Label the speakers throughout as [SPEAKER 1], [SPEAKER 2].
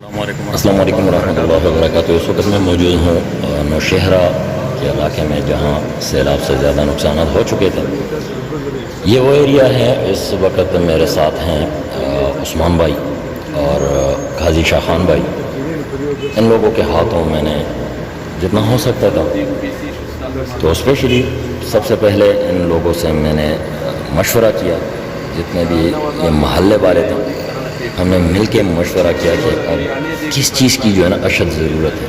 [SPEAKER 1] السلام علیکم ورحمۃ اللہ وبرکاتہ۔ اس وقت میں موجود ہوں نوشہرہ کے علاقے میں جہاں سیلاب سے زیادہ نقصانات ہو چکے تھے۔ یہ وہ ایریا ہے، اس وقت میرے ساتھ ہیں عثمان بھائی اور غازی شاہ خان بھائی۔ ان لوگوں کے ہاتھوں میں نے جتنا ہو سکتا تھا تو اسپیشلی سب سے پہلے ان لوگوں سے میں نے مشورہ کیا، جتنے بھی یہ محلے والے تھے ہم نے مل کے مشورہ کیا کہ اب کس چیز کی جو ہے نا اشد ضرورت ہے۔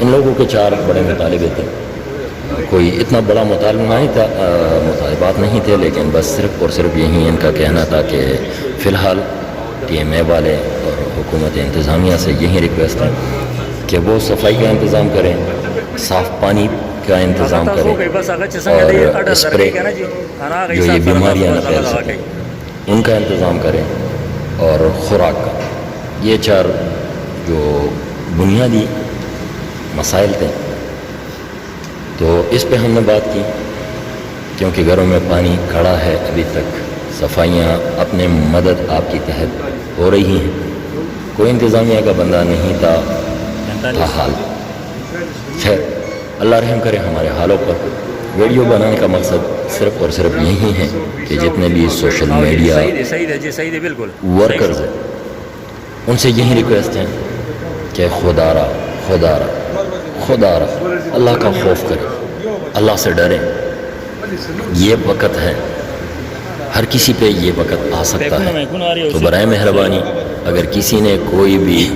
[SPEAKER 1] ان لوگوں کے 4 بڑے مطالبے تھے، کوئی اتنا بڑا مطالبات نہیں تھے، لیکن بس صرف اور صرف یہی ان کا کہنا تھا کہ فی الحال ٹی ایم اے والے اور حکومت انتظامیہ سے یہی ریکویسٹ ہے کہ وہ صفائی کا انتظام کریں، صاف پانی کا انتظام کریں اور اسپرے جو یہ بیماریاں نہ پھیل سکیں ان کا انتظام کریں، اور خوراک کا۔ یہ 4 جو بنیادی مسائل تھے، تو اس پہ ہم نے بات کی، کیونکہ گھروں میں پانی کھڑا ہے، ابھی تک صفائیاں اپنے مدد آپ کی تحت ہو رہی ہیں، کوئی انتظامیہ کا بندہ نہیں تھا حال۔ خیر اللہ رحم کرے ہمارے حالوں پر۔ ویڈیو بنانے کا مقصد صرف اور صرف یہی ہے کہ جتنے بھی سوشل میڈیا ورکرز ہیں ان سے یہی ریکویسٹ ہے کہ خدا را اللہ کا خوف کریں، اللہ سے ڈریں۔ یہ وقت ہے، ہر کسی پہ یہ وقت آ سکتا ہے، تو برائے مہربانی اگر کسی نے کوئی بھی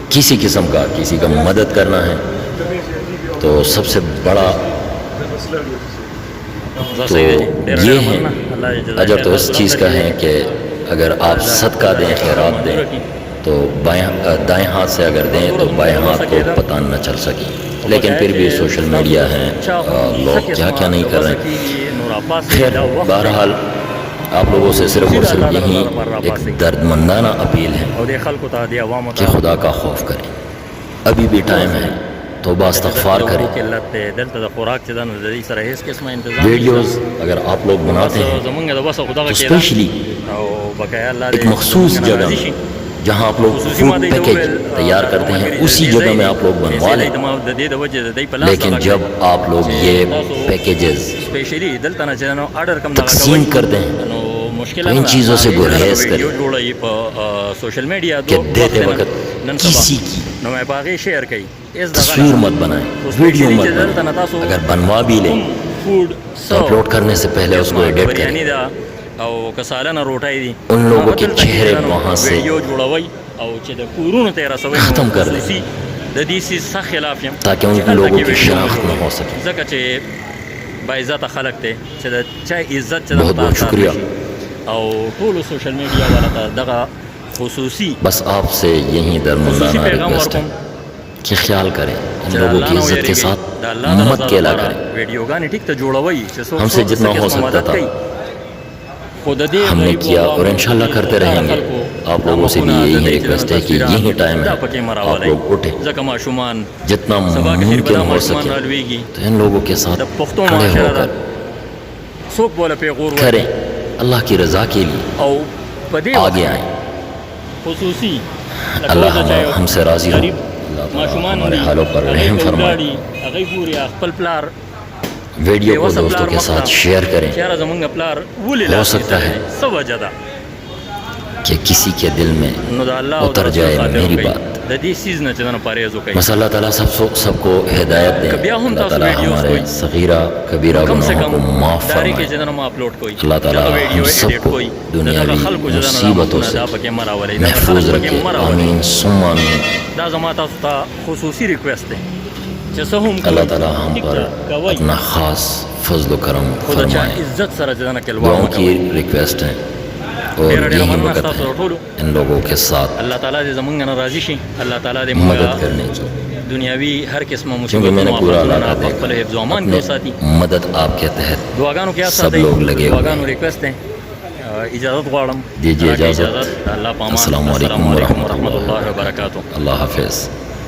[SPEAKER 1] کسی قسم کا کسی کا مدد کرنا ہے تو سب سے بڑا تو یہ ہے اجر تو اس چیز کا ہے کہ اگر آپ صدقہ دیں، خیرات دیں تو دائیں ہاتھ سے اگر دیں تو بائیں ہاتھ کو پتہ نہ چل سکے، لیکن پھر بھی سوشل میڈیا ہیں، لوگ کیا نہیں کر رہے ہیں۔ خیر بہرحال آپ لوگوں سے صرف اور صرف یہی ایک درد مندانہ اپیل ہے کہ خدا کا خوف کریں، ابھی بھی ٹائم ہے، توبہ استغفار کریں۔ ویڈیوز اگر آپ لوگ بناتے ہیں تو اسپیشلی ایک مخصوص جگہ میں جہاں آپ لوگ فوڈ پیکیج تیار کرتے ہیں اسی جگہ میں آپ لوگ بنوا لیں، لیکن جب آپ لوگ یہ پیکیجز تقسیم کر دیں تو ان چیزوں سے گریز کریں کہ دیتے وقت کسی کی تصویر مت بنائیں، ویڈیو مت بنائیں، اگر بنوا بھی لیں تو اپلوڈ کرنے سے پہلے اس کو ایڈٹ کریں، ان لوگوں کے چہرے وہاں سے ختم کر دیں تاکہ ان لوگوں کی شناخت نہ ہو سکے۔ بہت بہت شکریہ۔ بس آپ سے یہی درمندانہ ریکویسٹ ہے کہ خیال کریں، ان لوگوں کی عزت کے ساتھ مت کھیلا کریں۔ ہم سے جتنا ہو سکتا تھا ہم نے کیا اور انشاءاللہ کرتے رہیں گے۔ آپ لوگوں سے بھی یہی ریکویسٹ ہے کہ یہی ٹائم ہے، آپ لوگ اٹھیں، جتنا ممکن ہو سکے تو ان لوگوں کے ساتھ کھڑے ہو کر کریں، اللہ کی رضا کے لیے آگے آئیں۔ اللہ ہم سے راضی ہو، اللہ تعالیٰ ہمارے حالوں پر رحم فرمائے۔ ویڈیو کو دوستوں کے ساتھ شیئر کریں، ہو سکتا ہے کہ کسی کے دل میں اتر جائے میری بات۔ بس اللہ تعالیٰ سب کو ہدایت دے، اللہ تعالیٰ ہمارے صغیرہ کبیرہ گناہوں کو معاف فرمائے، اللہ تعالیٰ ہم سب کو دنیاوی مصیبتوں سے محفوظ رکھے، آمین ثم آمین۔ اللہ تعالیٰ ہم پر اپنا خاص فضل و کرم فرمائے۔ دعاؤں کی ریکویسٹ ہے اور یہی وقت ہے ان لوگوں کے ساتھ مدد کرنے کی، کیونکہ میں نے پورا علاقہ دیکھا، اپنے مدد آپ کے تحت سب لوگ لگے ہوئے۔ دیجیے اجازت، السلام علیکم ورحمۃ اللہ وبرکاتہ، اللہ حافظ۔